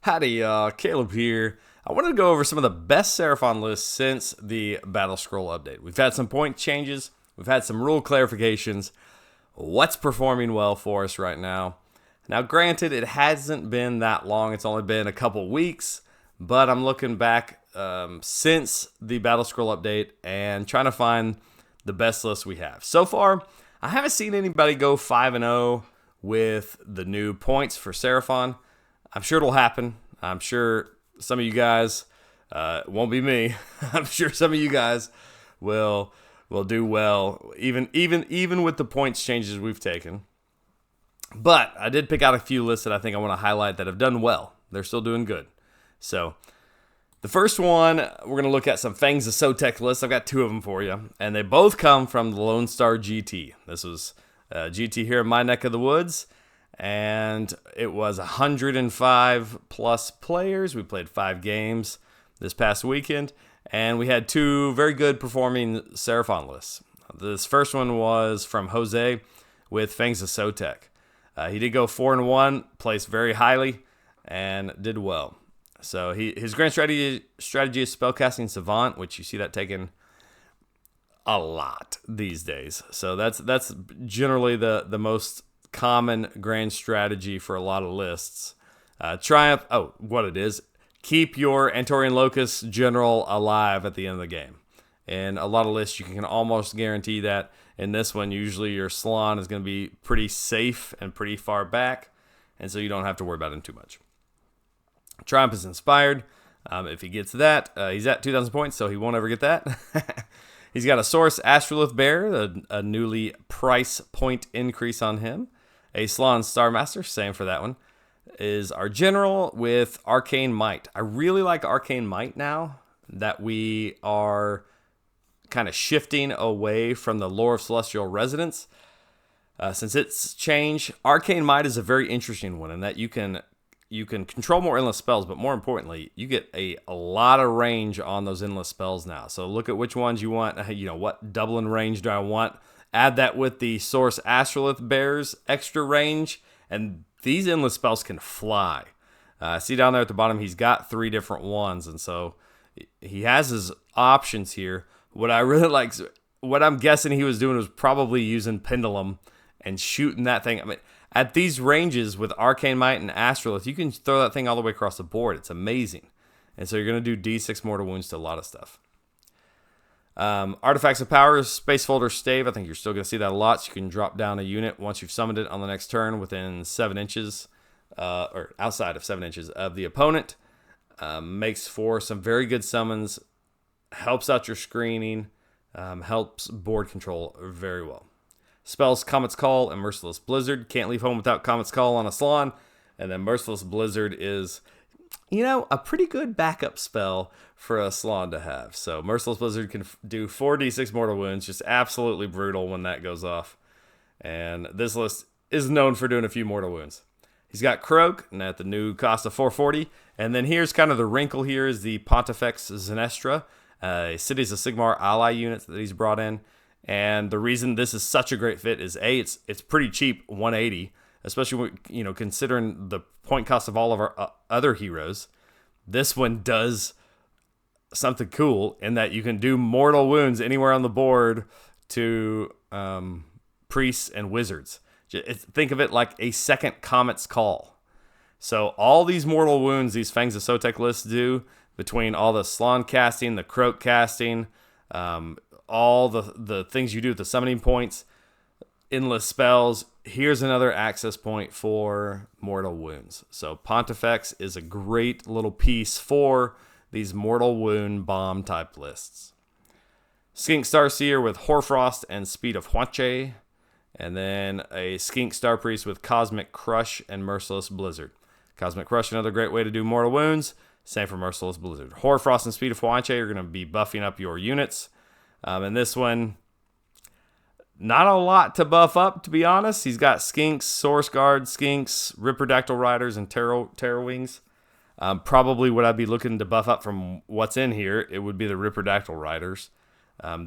Howdy, Caleb here. I wanted to go over some of the best Seraphon lists since the Battlescroll update. We've had some point changes, we've had some rule clarifications. What's performing well for us right now? Now, granted, it hasn't been that long. It's only been a couple weeks, but I'm looking back since the Battlescroll update and trying to find the best list we have. So far, I haven't seen anybody go 5-0 with the new points for Seraphon. I'm sure it'll happen. I'm sure some of you guys, it won't be me. I'm sure some of you guys will do well, even with the points changes we've taken. But I did pick out a few lists that I think I want to highlight that have done well. They're still doing good. So the first one, we're going to look at some Fangs of Sotek lists. I've got two of them for you, and they both come from the Lone Star GT. This was GT here in my neck of the woods, and it was 105 plus players. We played 5 games this past weekend, and we had 2 very good performing Seraphon lists. This first one was from Jose with Fangs of Sotek. He did go 4-1, placed very highly, and did well. So his grand strategy is Spellcasting Savant, which you see that taken a lot these days. So that's generally the most common grand strategy for a lot of lists. Triumph, what it is, keep your Antorian Locust General alive at the end of the game. In a lot of lists, you can almost guarantee that. In this one, usually your Salon is going to be pretty safe and pretty far back, and so you don't have to worry about him too much. Triumph is inspired. If he gets that, he's at 2,000 points, so he won't ever get that. He's got a Saurus Astrolith Bear, a newly price point increase on him. A Salon Star Master, same for that one, is our General with Arcane Might. I really like Arcane Might now that we are kind of shifting away from the Lore of Celestial Residence. Since its change, Arcane Might is a very interesting one in that you can control more endless spells, but more importantly, you get a lot of range on those endless spells now. So look at which ones you want. What doubling range do I want? Add that with the Source Astrolith Bear's extra range, and these endless spells can fly. See down there at the bottom, he's got 3 different ones, and so he has his options here. What I really like, what I'm guessing he was doing was probably using Pendulum and shooting that thing. I mean, at these ranges with Arcane Might and Astrolith, you can throw that thing all the way across the board. It's amazing. And so you're going to do D6 mortal wounds to a lot of stuff. Artifacts of Power, Space Folder Stave. I think you're still going to see that a lot. So you can drop down a unit once you've summoned it on the next turn within 7 inches, or outside of 7 inches of the opponent. Makes for some very good summons. Helps out your screening. Helps board control very well. Spells Comet's Call and Merciless Blizzard. Can't leave home without Comet's Call on a Salon. And then Merciless Blizzard is, a pretty good backup spell for a Salon to have. So Merciless Blizzard can do 4d6 mortal wounds. Just absolutely brutal when that goes off. And this list is known for doing a few mortal wounds. He's got Kroak, and at the new cost of 440. And then here's kind of the wrinkle here is the Pontifex Zenestra. Cities of Sigmar ally units that he's brought in. And the reason this is such a great fit is it's pretty cheap, 180, especially considering the point cost of all of our other heroes. This one does something cool in that you can do mortal wounds anywhere on the board to priests and wizards. Think of it like a second Comet's Call. So all these mortal wounds these Fangs of Sotek lists do, between all the Salon casting, the Kroak casting, all the things you do with the summoning points, endless spells, here's another access point for mortal wounds. So Pontifex is a great little piece for these mortal wound bomb type lists. Skink Starseer with Hoarfrost and Speed of Huanche, and then a Skink Star Priest with Cosmic Crush and Merciless Blizzard. Cosmic Crush, another great way to do mortal wounds. Same for Merciless Blizzard. Hoarfrost and Speed of Huanche are going to be buffing up your units. And this one, not a lot to buff up, to be honest. He's got Skinks, Source Guard, Skinks, Ripperdactyl Riders, and Terror Wings. Probably what I'd be looking to buff up from what's in here, it would be the Ripperdactyl Riders.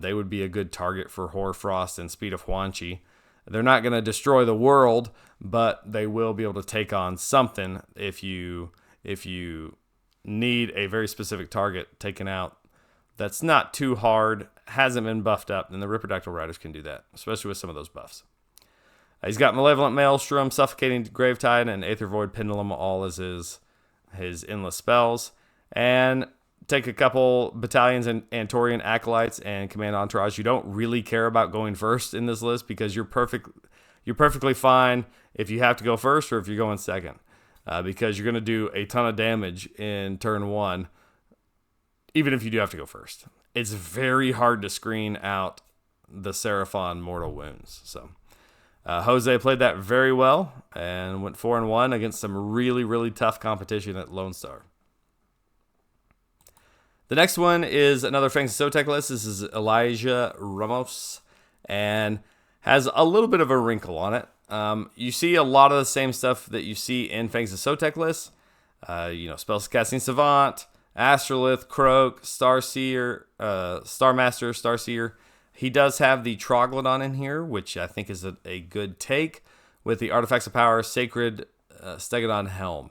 They would be a good target for Hoarfrost and Speed of Huanche. They're not going to destroy the world, but they will be able to take on something if you if you need a very specific target taken out that's not too hard, hasn't been buffed up, then the Ripperdactyl Riders can do that, especially with some of those buffs. He's got Malevolent Maelstrom, Suffocating Gravetide, and Aether Void Pendulum all as his endless spells. And take a couple battalions and Antorian Acolytes and Command Entourage. You don't really care about going first in this list because you're perfectly fine if you have to go first or if you're going second. Because you're going to do a ton of damage in turn 1, even if you do have to go first. It's very hard to screen out the Seraphon Mortal Wounds. So Jose played that very well and went 4-1 against some really, really tough competition at Lone Star. The next one is another Fangs of Sotek list. This is Elijah Ramos and has a little bit of a wrinkle on it. You see a lot of the same stuff that you see in Fangs of Sotek lists. Spellcasting Savant, Astrolith, Kroak, Starseer, Starmaster, Starseer. He does have the Troglodon in here, which I think is a good take with the Artifacts of Power, Sacred Stegodon Helm.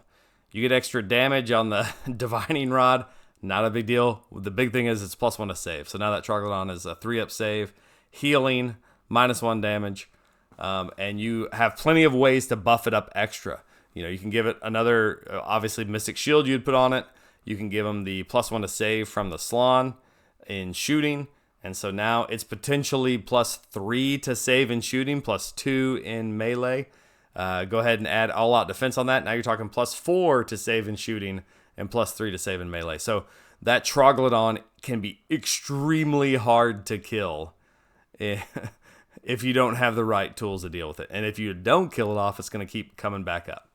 You get extra damage on the Divining Rod. Not a big deal. The big thing is it's +1 to save. So now that Troglodon is a 3-up save, healing, -1 damage. And you have plenty of ways to buff it up extra. You can give it another, obviously, Mystic Shield you'd put on it. You can give him the +1 to save from the Slann in shooting. And so now it's potentially +3 to save in shooting, +2 in melee. Go ahead and add all-out defense on that. Now you're talking +4 to save in shooting and +3 to save in melee. So that Troglodon can be extremely hard to kill if you don't have the right tools to deal with it. And if you don't kill it off, it's going to keep coming back up.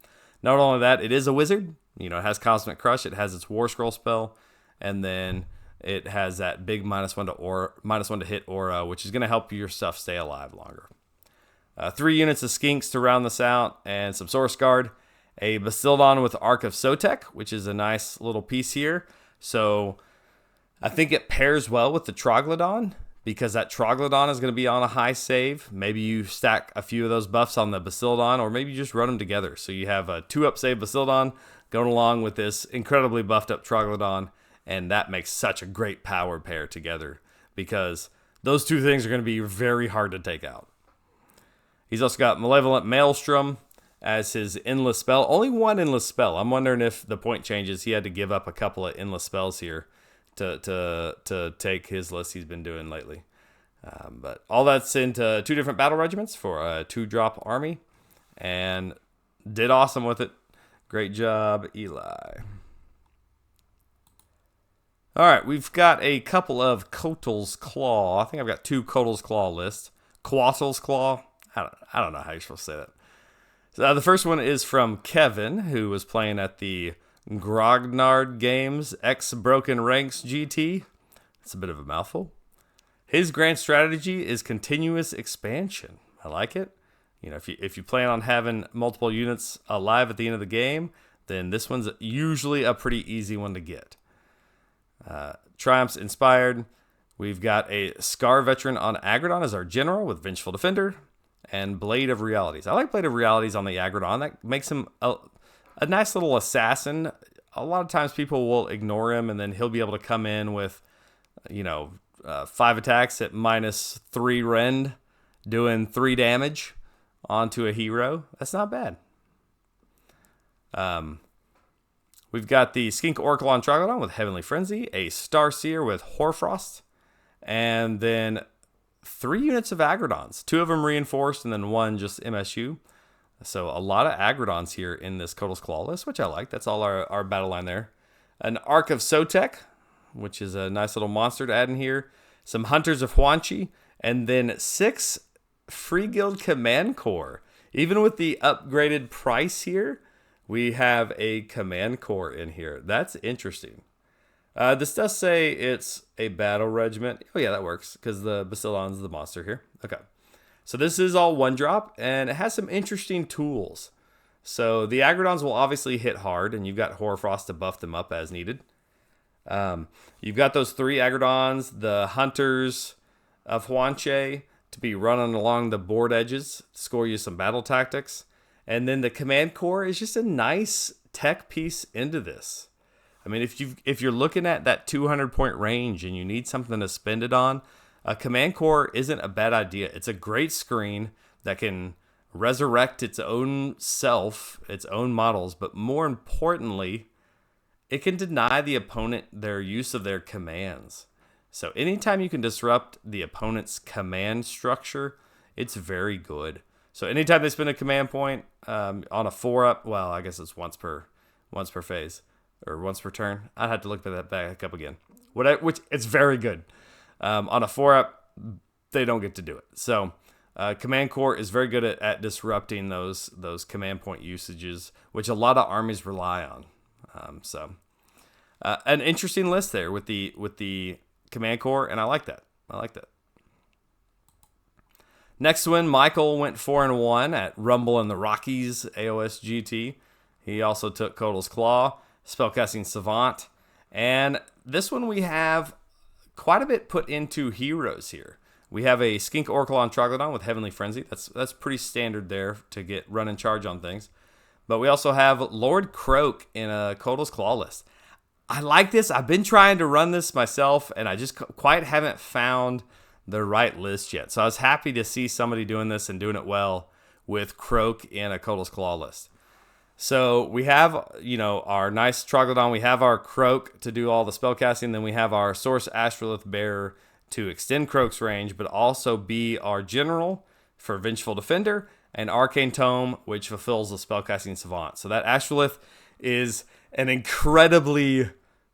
Not only that, it is a wizard. It has Cosmic Crush. It has its War Scroll spell. And then it has that big -1 to hit aura, which is going to help your stuff stay alive longer. 3 units of Skinks to round this out, and some Source Guard. A Basildon with Ark of Sotek, which is a nice little piece here. So I think it pairs well with the Troglodon, because that Troglodon is going to be on a high save. Maybe you stack a few of those buffs on the Basildon, or maybe you just run them together. So you have a 2-up save Basildon going along with this incredibly buffed up Troglodon, and that makes such a great power pair together, because those two things are going to be very hard to take out. He's also got Malevolent Maelstrom as his endless spell. Only one endless spell. I'm wondering if the point changes, he had to give up a couple of endless spells here to take his list he's been doing lately. But all that's into 2 different battle regiments for a 2-drop army, and did awesome with it. Great job, Eli. All right, we've got a couple of Koatl's Claw. I think I've got 2 Koatl's Claw lists. Koatl's Claw. I don't know how you're supposed to say that. So the first one is from Kevin, who was playing at the Grognard Games X Broken Ranks GT. It's a bit of a mouthful. His grand strategy is continuous expansion. I like it. If you plan on having multiple units alive at the end of the game, then this one's usually a pretty easy one to get. Triumphs Inspired. We've got a Scar Veteran on Aggradon as our general with Vengeful Defender, and Blade of Realities. I like Blade of Realities on the Aggradon. That makes him a nice little assassin. A lot of times people will ignore him, and then he'll be able to come in with, 5 attacks at -3 rend, doing 3 damage onto a hero. That's not bad. We've got the Skink Oracle on Troglodon with Heavenly Frenzy, a Starseer with Hoarfrost, and then 3 units of Aggradons. 2 of them reinforced, and then 1 just MSU. So a lot of Aggradons here in this Koatl's Claw list, which I like. That's all our battle line there. An Ark of Sotek, which is a nice little monster to add in here. Some Hunters of Huanchi, and then 6 Free Guild Command Corps. Even with the upgraded price here, we have a Command Corps in here. That's interesting. This does say it's a battle regiment. Oh yeah, that works, because the Basildon's the monster here. Okay. So this is all 1-drop, and it has some interesting tools. So the Aggradons will obviously hit hard, and you've got Hoarfrost to buff them up as needed. You've got those 3 Aggradons, the Hunters of Huanche, to be running along the board edges, score you some battle tactics. And then the Command Corps is just a nice tech piece into this. I mean, if you're looking at that 200 point range and you need something to spend it on, a command core isn't a bad idea. It's a great screen that can resurrect its own self, its own models, but more importantly, it can deny the opponent their use of their commands. So anytime you can disrupt the opponent's command structure, it's very good. So anytime they spend a command point on a 4-up, well, I guess it's once per phase or once per turn. I'd have to look that back up again. Which it's very good. On a 4-up, they don't get to do it. So command core is very good at disrupting those command point usages, which a lot of armies rely on. An interesting list there with the command core, and I like that. Next win, Michael went 4-1 at Rumble in the Rockies AOS GT. He also took Koatl's Claw, Spellcasting Savant, and this one we have quite a bit put into heroes here. We have a Skink Oracle on Troglodon with Heavenly Frenzy. That's pretty standard there to get run and charge on things. But we also have Lord Kroak in a Koatl's Claw list. I like this. I've been trying to run this myself, and I just quite haven't found the right list yet. So I was happy to see somebody doing this and doing it well with Kroak in a Koatl's Claw list. So we have, our nice Troglodon. We have our Kroak to do all the spellcasting. Then we have our Saurus Astrolith Bearer to extend Kroak's range, but also be our general for Vengeful Defender, and Arcane Tome, which fulfills the Spellcasting Savant. So that Astrolith is an incredibly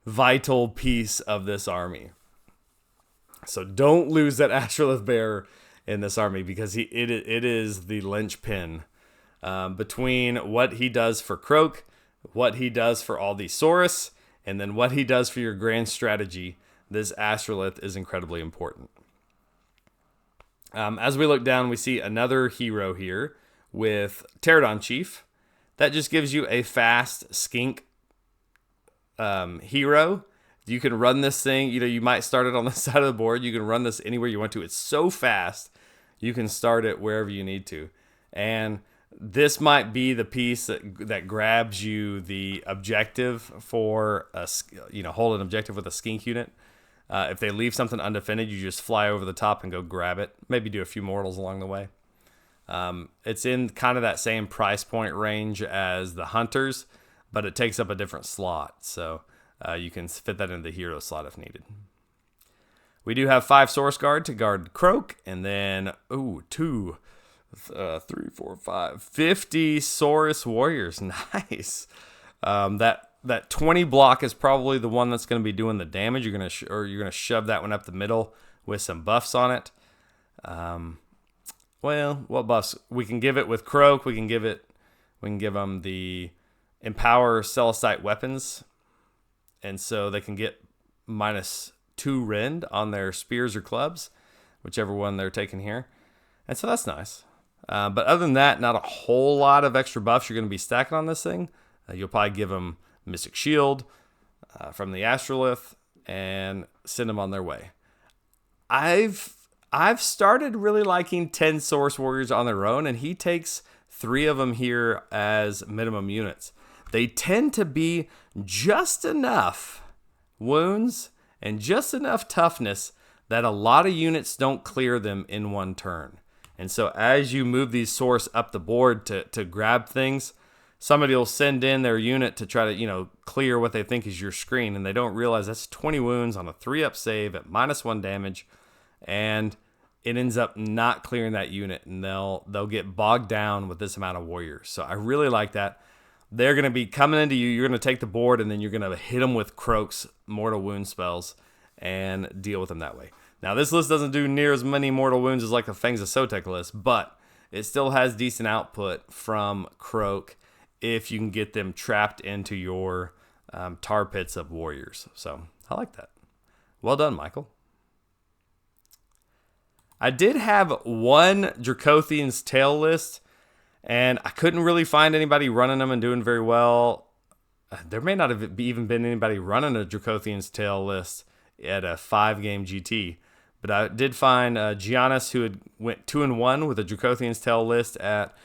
vital piece of this army. So don't lose that Astrolith Bearer in this army, because it is the linchpin between what he does for Kroak, what he does for all the Saurus, and then what he does for your grand strategy. This Astrolith is incredibly important. As we look down, we see another hero here with Pterodon Chief. That just gives you a fast skink hero. You can run this thing. You might start it on the side of the board. You can run this anywhere you want to. It's so fast. You can start it wherever you need to. And this might be the piece that grabs you the objective for hold an objective with a skink unit. If they leave something undefended, you just fly over the top and go grab it. Maybe do a few mortals along the way. It's in kind of that same price point range as the Hunters, but it takes up a different slot. So you can fit that into the hero slot if needed. We do have 5 Source Guard to guard Kroak, and then 2, 3, 4, 5, 50 Saurus Warriors. Nice. That 20 block is probably the one that's going to be doing the damage. You're gonna shove that one up the middle with some buffs on it. What buffs? We can give it with Kroak. We can give them the Empower Celestite weapons, and so they can get -2 rend on their spears or clubs, whichever one they're taking here. And so that's nice. But other than that, not a whole lot of extra buffs you're going to be stacking on this thing. You'll probably give them Mystic Shield from the Astrolith and send them on their way. I've started really liking 10 Source Warriors on their own, and he takes 3 of them here as minimum units. They tend to be just enough wounds and just enough toughness that a lot of units don't clear them in one turn. And so as you move these Source up the board to grab things, somebody will send in their unit to try to, clear what they think is your screen, and they don't realize that's 20 wounds on a 3-up save at -1 damage, and it ends up not clearing that unit, and they'll get bogged down with this amount of warriors. So I really like that. They're going to be coming into you. You're going to take the board, and then you're going to hit them with Kroak's mortal wound spells and deal with them that way. Now, this list doesn't do near as many mortal wounds as like the Fangs of Sotek list, but it still has decent output from Kroak if you can get them trapped into your tar pits of warriors. So I like that. Well done, Michael. I did have one Dracothian's Tail list, and I couldn't really find anybody running them and doing very well. There may not have even been anybody running a Dracothian's Tail list at a 5-game GT, but I did find Giannis, who went 2-1 with a Dracothian's Tail list at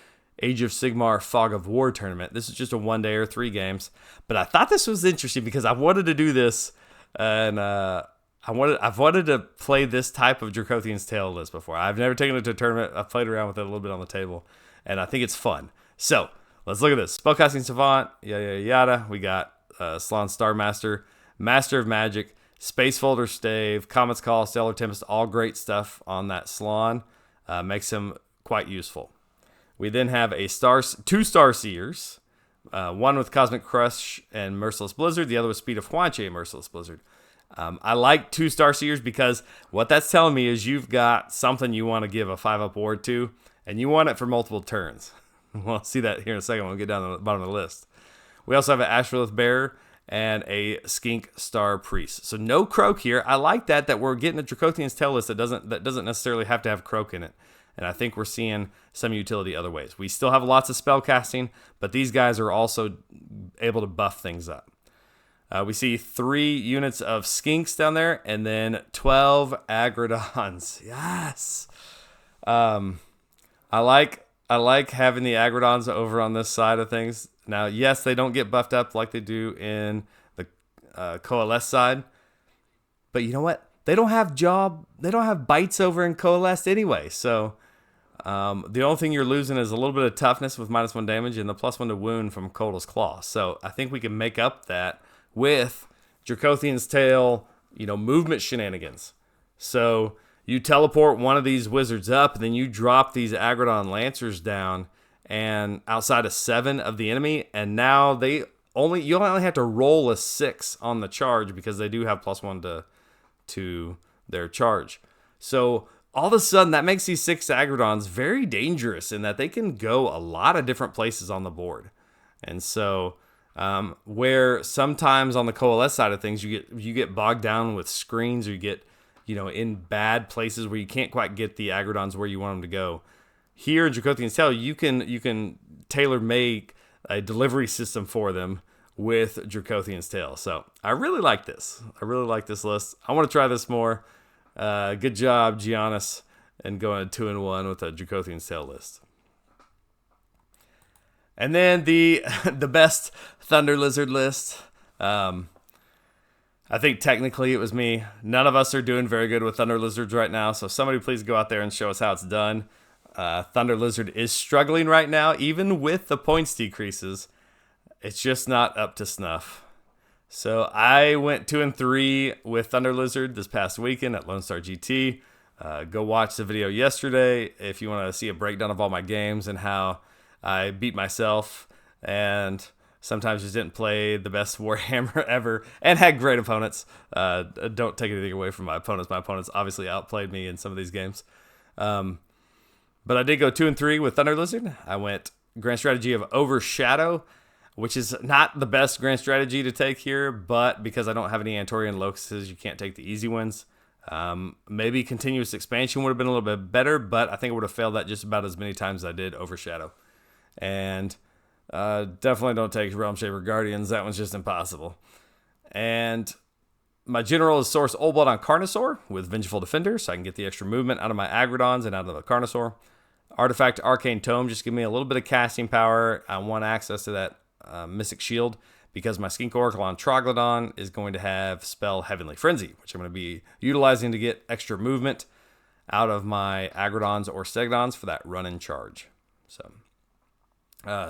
Age of Sigmar Fog of War tournament. This is just a 1 day or 3 games, but I thought this was interesting because I wanted to do this, and I've wanted to play this type of Dracothion's Tail list before. I've never taken it to a tournament. I've played around with it a little bit on the table, and I think it's fun. So let's look at this. Spellcasting Savant, yada yada. We got Slaane's Star Master, Master of Magic, Space Folder Stave, Comet's Call, Stellar Tempest, all great stuff on that Slaane. Makes him quite useful. We then have two Starseers, one with Cosmic Crush and Merciless Blizzard, the other with Speed of Huanche and Merciless Blizzard. I like 2 Starseers because what that's telling me is you've got something you want to give a 5-up ward to, and you want it for multiple turns. We'll see that here in a second when we get down to the bottom of the list. We also have an Ashrilith Bearer and a Skink Star Priest. So no Kroak here. I like that we're getting a Dracothion's Tail list that doesn't necessarily have to have Kroak in it. And I think we're seeing some utility other ways. We still have lots of spell casting, but these guys are also able to buff things up. We see 3 units of Skinks down there, and then 12 Aggradons. Yes. I like having the Aggradons over on this side of things. Now, yes, they don't get buffed up like they do in the Coalesced side, but you know what? They don't have bites over in Coalesced anyway. So the only thing you're losing is a little bit of toughness with -1 damage and the +1 to wound from Koatl's Claw. So I think we can make up that with Dracothion's Tail, movement shenanigans. So you teleport one of these wizards up, and then you drop these Aggradon Lancers down and outside of 7 of the enemy, and now you only have to roll a 6 on the charge because they do have +1 to their charge. So all of a sudden, that makes these 6 Aggradons very dangerous in that they can go a lot of different places on the board. And so where sometimes on the Coalesced side of things, you get bogged down with screens, or you get in bad places where you can't quite get the Aggradons where you want them to go. Here in Dracothion's Tail, you can tailor-make a delivery system for them with Dracothion's Tail. So I really like this. I really like this list. I want to try this more. Good job, Giannis, and going 2-1 with a Dracothion's Tail list. And then the best Thunderlizard list. I think technically it was me. None of us are doing very good with Thunderlizards right now, so somebody please go out there and show us how it's done. Thunderlizard is struggling right now, even with the points decreases. It's just not up to snuff. So I went 2-3 with Thunderlizard this past weekend at Lone Star GT. Go watch the video yesterday if you want to see a breakdown of all my games and how I beat myself and sometimes just didn't play the best Warhammer ever and had great opponents. Don't take anything away from my opponents. My opponents obviously outplayed me in some of these games. But I did go 2-3 with Thunderlizard. I went grand strategy of Overshadow, which is not the best grand strategy to take here, but because I don't have any Antorian locuses, you can't take the easy ones. Maybe continuous expansion would have been a little bit better, but I think it would have failed that just about as many times as I did Overshadow. And definitely don't take Realm Shaper Guardians. That one's just impossible. And my general is Saurus Oldblood on Carnosaur with Vengeful Defender, so I can get the extra movement out of my Aggradons and out of the Carnosaur. Artifact Arcane Tome, just give me a little bit of casting power. I want access to that Mystic Shield because my Skink Oracle on Troglodon is going to have spell Heavenly Frenzy, which I'm going to be utilizing to get extra movement out of my Aggradons or Stegdons for that run and charge. So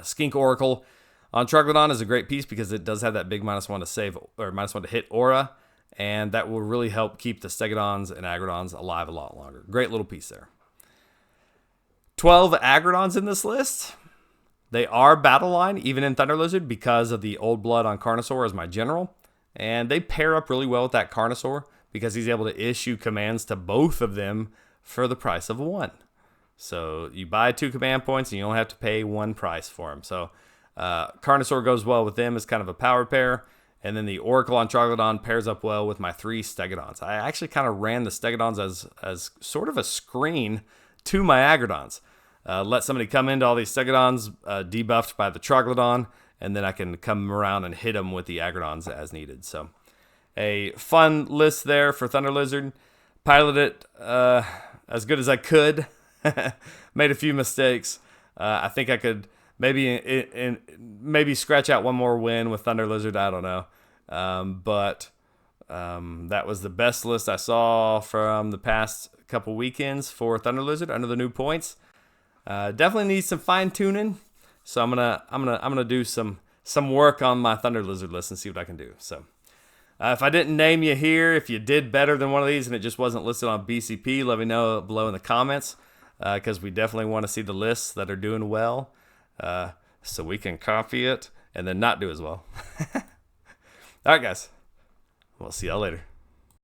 Skink Oracle on Troglodon is a great piece because it does have that big -1 to save or -1 to hit aura, and that will really help keep the Stegdons and Aggradons alive a lot longer. Great little piece there. 12 Aggradons in this list. They are battle line, even in Thunderlizard, because of the Old Blood on Carnosaur as my general. And they pair up really well with that Carnosaur because he's able to issue commands to both of them for the price of 1. So you buy 2 command points and you only have to pay 1 price for them. So Carnosaur goes well with them as kind of a power pair. And then the Oracle on Troglodon pairs up well with my 3 Stegodons. I actually kind of ran the Stegodons as sort of a screen to my Aggradons. Let somebody come into all these Stegodons debuffed by the Troglodon, and then I can come around and hit them with the Aggradons as needed. So a fun list there for Thunderlizard. Piloted it as good as I could. Made a few mistakes. I think I could maybe scratch out one more win with Thunderlizard. I don't know. But that was the best list I saw from the past couple weekends for Thunderlizard under the new points. Definitely needs some fine tuning. So I'm gonna do some work on my Thunderlizard list and see what I can do. So if I didn't name you here, if you did better than one of these and it just wasn't listed on BCP, let me know below in the comments, because we definitely want to see the lists that are doing well, so we can copy it and then not do as well. All right, guys. We'll see y'all later.